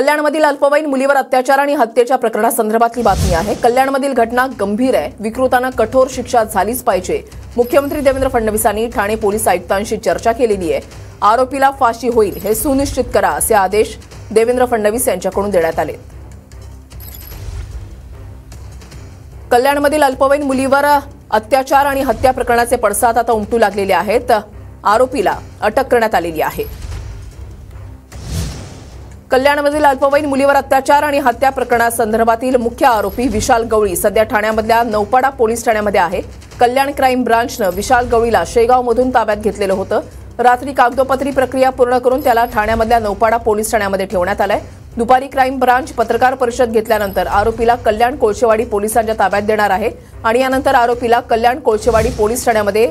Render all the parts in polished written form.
कल्याणमधील अल्पवयीन मुलीवर अत्याचार आणि हत्येच्या प्रकरणासंदर्भातली बातमी आहे। कल्याणमधील घटना गंभीर आहे, विकृतांना कठोर शिक्षा झालीच पाहिजे। मुख्यमंत्री देवेंद्र फडणवीसांनी ठाणे पोलीस आयुक्तांशी चर्चा केलेली आहे। आरोपीला फाशी होईल हे सुनिश्चित करा असे आदेश देवेंद्र फडणवीस यांच्याकडून देण्यात आले। कल्याणमधील अल्पवयीन मुलीवर अत्याचार आणि हत्या प्रकरणाचे पडसाद आता उमटू लागलेले आहेत। आरोपीला अटक करण्यात आलेली आहे। कल्याणमधील अल्पवयीन मुलीवर अत्याचार आणि हत्या प्रकरणासंदर्भातील मुख्य आरोपी विशाल गवळी सध्या ठाण्यामधल्या नौपाडा पोलीस ठाण्यामध्ये आहे। कल्याण क्राईम ब्रांचनं विशाल गवळीला शेगावमधून ताब्यात घेतलेलं होतं। रात्री कागदोपत्री प्रक्रिया पूर्ण करून त्याला ठाण्यामधल्या नौपाडा पोलीस ठाण्यामध्ये ठेवण्यात आलंय। दुपारी क्राईम ब्रांच पत्रकार परिषद घेतल्यानंतर आरोपीला कल्याण कोळशेवाडी पोलिसांच्या ताब्यात देणार आहे आणि यानंतर आरोपीला कल्याण कोळशेवाडी पोलीस ठाण्यामध्ये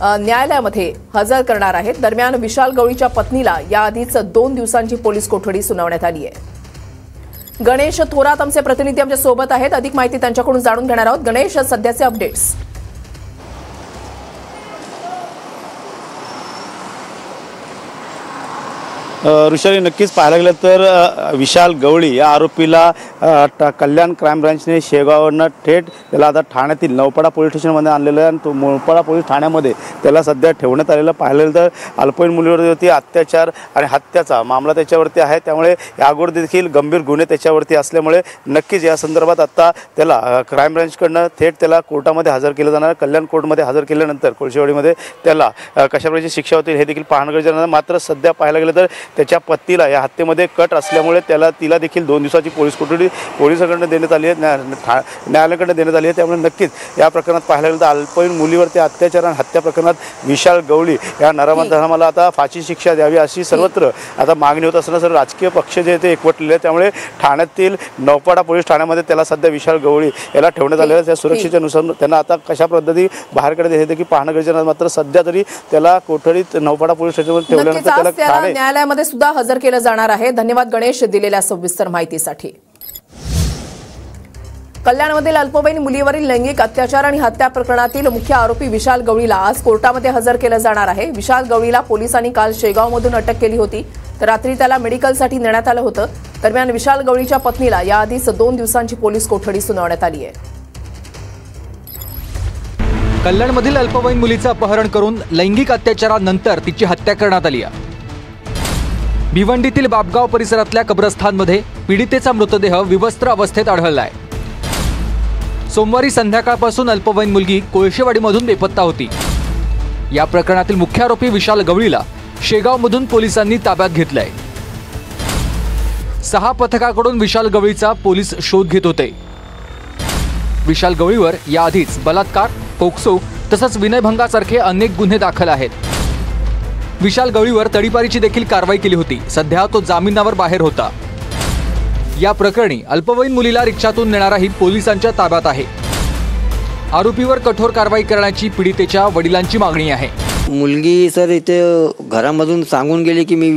न्यायालयामध्ये हजर करणार आहेत। दरम्यान विशाल गवळीच्या पत्नीला याआधीच 2 दिवसांची पोलीस कोठडी सुनावण्यात आली आहे। गणेश थोरात आमचे प्रतिनिधी आमच्या सोबत आहेत, अधिक माहिती त्यांच्याकडून जाणून घेणार आहोत। गणेश, सध्याचे अपडेट्स। ऋषाली, नक्कीच पाहायला गेलं तर विशाल गवळी या आरोपीला कल्याण क्राईम ब्रांचने शेगाववरनं थेट त्याला आता ठाण्यातील नौपाडा पोलीस स्टेशनमध्ये आणलेलं आहे आणि तो नौपाडा पोलीस ठाण्यामध्ये त्याला सध्या ठेवण्यात आलेलं पाहायला गेलं तर अल्पवयीन मुलीवरती अत्याचार आणि हत्याचा मामला त्याच्यावरती आहे। त्यामुळे याअगोदर देखील गंभीर गुन्हे त्याच्यावरती असल्यामुळे नक्कीच या संदर्भात आता त्याला क्राईम ब्रांचकडनं थेट त्याला कोर्टामध्ये हजर केलं जाणार। कल्याण कोर्टमध्ये हजर केल्यानंतर कोळशेवाडीमध्ये त्याला कशा प्रकारची शिक्षा होतील हे देखील पाहणं गरजेचं आहे। मात्र सध्या पाहायला गेलं तर त्याच्या पत्नीला या हत्येमध्ये कट असल्यामुळे तिला देखील 2 दिवसाची पोलीस कोठडी पोलिसांकडून देण्यात आली आहे, न्यायालयाकडे देण्यात आली आहे। त्यामुळे नक्कीच या प्रकरणात पाहायला गेलं तर अल्पवयीन मुलीवरती अत्याचार आणि हत्या प्रकरणात विशाल गवळी या नराधमाला आता फाशी शिक्षा द्यावी अशी सर्वत्र आता मागणी होत असताना सर्व राजकीय पक्ष जे ते एकवटलेले आहेत। त्यामुळे ठाण्यातील नौपाडा पोलीस ठाण्यामध्ये त्याला सध्या विशाल गवळी याला ठेवण्यात आलेलं आहे। त्या सुरक्षेच्यानुसार त्यांना आता कशा पद्धती बाहेर काढते हे देखील पाहणं गरजेचं आहे। मात्र सध्या तरी त्याला कोठडीत नौपाडा पोलीस स्टेशनमध्ये ठेवल्यानंतर त्याला न्यायालयामध्ये सुद्धा हजर केलं जाणार आहे। धन्यवाद गणेश दिलेल्या सविस्तर माहितीसाठी। कल्याणमधील अल्पवयीन मुलीवरील लैंगिक अत्याचार आणि हत्या प्रकरणातील मुख्य आरोपी विशाल गवळीला आज कोर्टामध्ये हजर केलं जाणार आहे। विशाल गवळीला पोलिसांनी काल शेगावमधून अटक केली होती, तर रात्री त्याला मेडिकलसाठी नेण्यात आलं होतं। दरम्यान विशाल गवळीच्या पत्नीला याआधीच 2 दिवसांची पोलीस कोठडी सुनावण्यात आली आहे। कल्याणमधील अल्पवयीन मुलीचं अपहरण करून लैंगिक अत्याचारानंतर तिची हत्या करण्यात आली आहे। भिवंडीतील बापगाव परिसरातल्या कब्रस्थानमध्ये पीडितेचा मृतदेह विवस्त्र अवस्थेत आढळलाय। सोमवारी संध्याकाळपासून अल्पवयीन मुलगी कोळशेवाडीमधून बेपत्ता होती। या प्रकरणातील मुख्य आरोपी विशाल गवळीला शेगावमधून पोलिसांनी ताब्यात घेतलंय। 6 पथकाकडून विशाल गवळीचा पोलीस शोध घेत होते। विशाल गवळीवर याआधीच बलात्कार, पोक्सो तसंच विनयभंगासारखे अनेक गुन्हे दाखल आहेत। विशाल गवळीवर तडीपारीची देखील कारवाई केली होती। सध्या तो जामिनावर बाहेर होता। या प्रकरणी अल्पवयीन मुलीला रिक्षातून नेणाराही पोलिसांच्या ताब्यात आहे। आरोपीवर कठोर कारवाई करण्याची पीडितेच्या वडिलांची मागणी आहे। मुलगी सर इथे घरामधून सांगून गेली की मी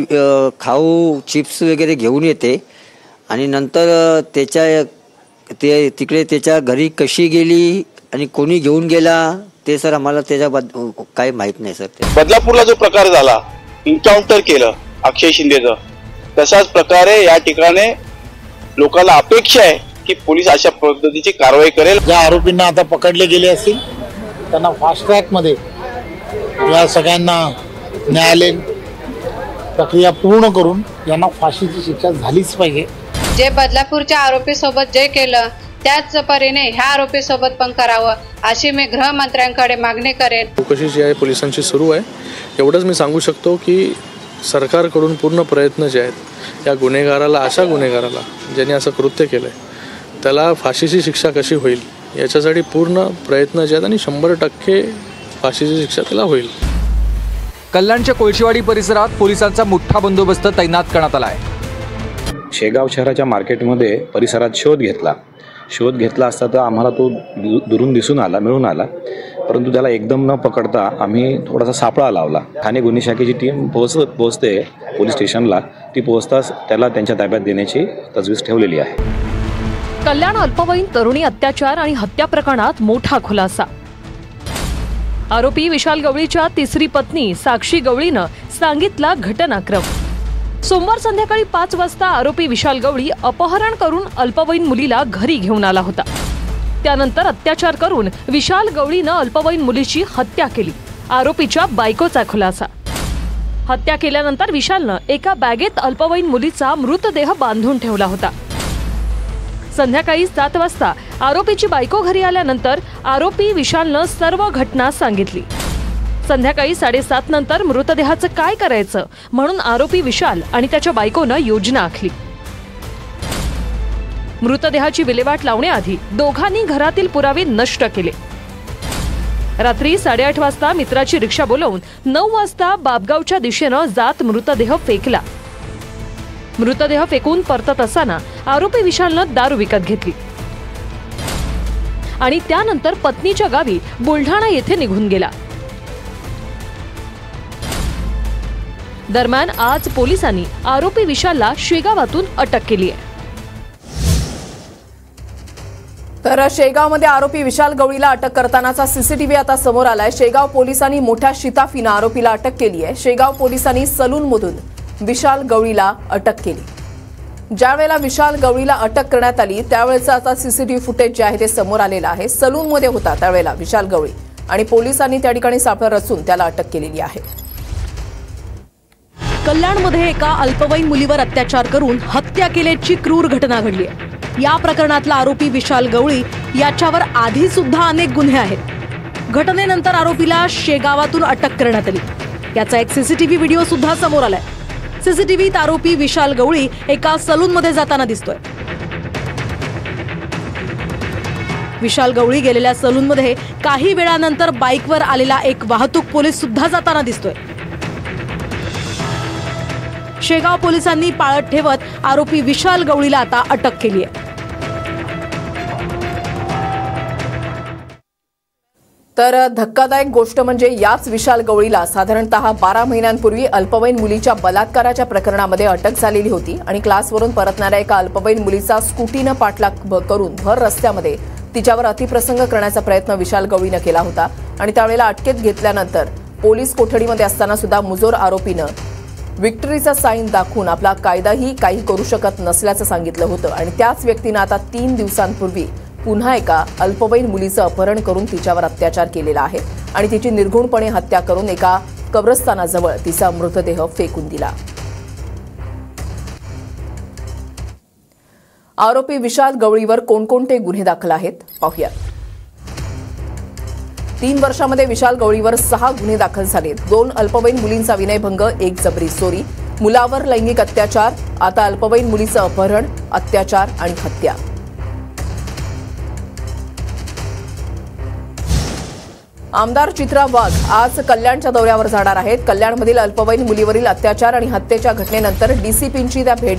खाऊ चिप्स वगैरे घेऊन येते आणि नंतर तिकडे त्याच्या घरी कशी गेली आणि कोणी घेऊन गेला ते सर आम्हाला त्याच्याबद्दल काही माहित नाही सर। बदलापूरला जो प्रकार झाला, एन्काउंटर केलं अक्षय शिंदेचं, तसाच प्रकारे या ठिकाणी लोकांना अपेक्षा आहे की पोलीस अशा पद्धतीची कारवाई करेल। ज्या आरोपींना आता पकडले गेले असतील त्यांना फास्ट ट्रॅक मध्ये या सगळ्यांना न्यायालयीन प्रक्रिया पूर्ण करून यांना फाशीची शिक्षा झालीच पाहिजे। जे बदलापूरच्या आरोपी सोबत जे केलं त्याच परीने ह्या आरोपी सोबत पण करावं अशी मी गृहमंत्र्यांकडे मागणी करेन। चौकशी जी आहे पोलिसांची सुरू आहे। एवढंच मी सांगू शकतो की सरकारकडून पूर्ण प्रयत्न जे आहेत या गुन्हेगाराला, अशा गुन्हेगाराला ज्यांनी असं कृत्य केलंय त्याला फाशीची शिक्षा कशी होईल याच्यासाठी पूर्ण प्रयत्न जे आहेत आणि 100% फाशीची शिक्षा त्याला होईल। कल्याणच्या कोळशेवाडी परिसरात पोलिसांचा मोठा बंदोबस्त तैनात करण्यात आला आहे। शेगाव शहराच्या मार्केटमध्ये परिसरात शोध घेतला असता तर आम्हाला तो दुरून मिळून आला, परंतु त्याला एकदम न पकडता आम्ही थोडासा सापळा लावला। ठाणे गुन्हे शाखेची टीम पोहोचते पोलीस स्टेशनला, ती पोहोचताच त्याला त्यांच्या ताब्यात देण्याची तजवीज ठेवलेली आहे। कल्याण अल्पवयीन तरुणी अत्याचार आणि हत्या प्रकरणात मोठा खुलासा। आरोपी विशाल गवळीच्या तिसरी पत्नी साक्षी गवळीनं सांगितला घटनाक्रम। सोमवार संध्याकाळी 5 वाजता आरोपी विशाल गवळी अपहरण करून अल्पवयीन मुलीला घरी घेऊन आला होता. त्यानंतर अत्याचार करून विशाल गवळीनं अल्पवयीन मुलीची हत्या केली. आरोपीच्या बायकोचा खुलासा. हत्या केल्यानंतर विशालनं एका बॅगेत अल्पवयीन मुलीचा मृतदेह बांधून ठेवला होता. संध्याकाळी 7 वाजता आरोपीची बायको घरी आल्यानंतर आरोपी विशालनं सर्व घटना सांगितली. संध्याकाळी 7:30 नंतर मृतदेहाचं काय करायचं म्हणून आरोपी विशाल आणि त्याच्या बायकोनं योजना आखली. मृतदेहाची विल्हेवाट लावण्याआधी दोघांनी घरातील पुरावे नष्ट केले. रात्री 8:30 वाजता मित्राची रिक्षा बोलवून 9 वाजता बाबगावच्या दिशेनं जात मृतदेह फेकला. मृतदेह फेकून परतत असताना आरोपी विशालनं दारू विकत घेतली आणि त्यानंतर पत्नीच्या गावी बुलढाणा येथे निघून गेला. दरम्यान आज पोलिसांनी आरोपी विशालला शेगावातून अटक केली आहे. तर शेगावमध्ये आरोपी विशाल गवळीला अटक करतानाचा सीसीटीव्ही आता समोर आलाय. शेगाव पोलिसांनी मोठ्या शिताफीनं आरोपीला अटक केली आहे. शेगाव पोलिसांनी सलूनमधून विशाल गवळीला अटक केली. ज्यावेळेला विशाल गवळीला अटक करण्यात आली त्यावेळेचं आता सीसीटीव्ही फुटेज जे आहे ते समोर आलेलं आहे. सलूनमध्ये होता त्यावेळेला विशाल गवळी आणि पोलिसांनी त्या ठिकाणी सापळा रचून त्याला अटक केलेली आहे. कल्याणमध्ये एका अल्पवयीन मुलीवर अत्याचार करून हत्या केल्याची क्रूर घटना घडली आहे. या प्रकरणातला आरोपी विशाल गवळी याच्यावर आधी सुद्धा अनेक गुन्हे आहेत. घटनेनंतर आरोपीला शेगावातून अटक करण्यात आली. याचा एक सीसीटीव्ही व्हिडिओ सुद्धा समोर आलाय. सीसीटीव्हीत आरोपी विशाल गवळी एका सलूनमध्ये जाताना दिसतोय. विशाल गवळी गेलेल्या सलूनमध्ये काही वेळानंतर बाईकवर आलेला एक वाहतूक पोलीस सुद्धा जाताना दिसतोय. शेगाव पोलिसांनी पाळत ठेवत आरोपी विशाल गवळीला आता अटक केली आहे. तर धक्कादायक गोष्ट म्हणजे याच विशाल गवळीला साधारणतः 12 महिन्यांपूर्वी अल्पवयीन मुलीच्या बलात्काराच्या प्रकरणामध्ये अटक झालेली होती आणि क्लासवरून परतणाऱ्या एका अल्पवयीन मुलीचा स्कूटीनं पाठलाग करून भर रस्त्यामध्ये तिच्यावर अतिप्रसंग करण्याचा प्रयत्न विशाल गवळीनं केला होता आणि त्यावेळेला अटकेत घेतल्यानंतर पोलीस कोठडीमध्ये असताना सुद्धा मुजोर आरोपीनं विक्टरीचा साईन दाखवून आपला कायदाही काही करू शकत नसल्याचं सांगितलं होतं आणि त्याच व्यक्तीनं आता 3 दिवसांपूर्वी पुन्हा एका अल्पवयीन मुलीचं अपहरण करून तिच्यावर अत्याचार केलेला आहे आणि तिची निर्घुणपणे हत्या करून एका कब्रस्तानाजवळ तिचा मृतदेह फेकून दिला. आरोपी विशाल गवळीवर कोणकोणते गुन्हे दाखल आहेत पाहूया. 3 वर्षांमध्ये विशाल गवळीवर 6 गुन्हे दाखल झाले. 2 अल्पवयीन मुलींचा विनयभंग, 1 जबरी चोरी, मुलावर लैंगिक अत्याचार, आता अल्पवयीन मुलीचं अपहरण, अत्याचार आणि हत्या. आमदार चित्रा वाघ आज कल्याणच्या दौऱ्यावर जाणार आहेत. कल्याणमधील अल्पवयीन मुलीवरील अत्याचार आणि हत्येच्या घटनेनंतर डीसीपींची त्या भेट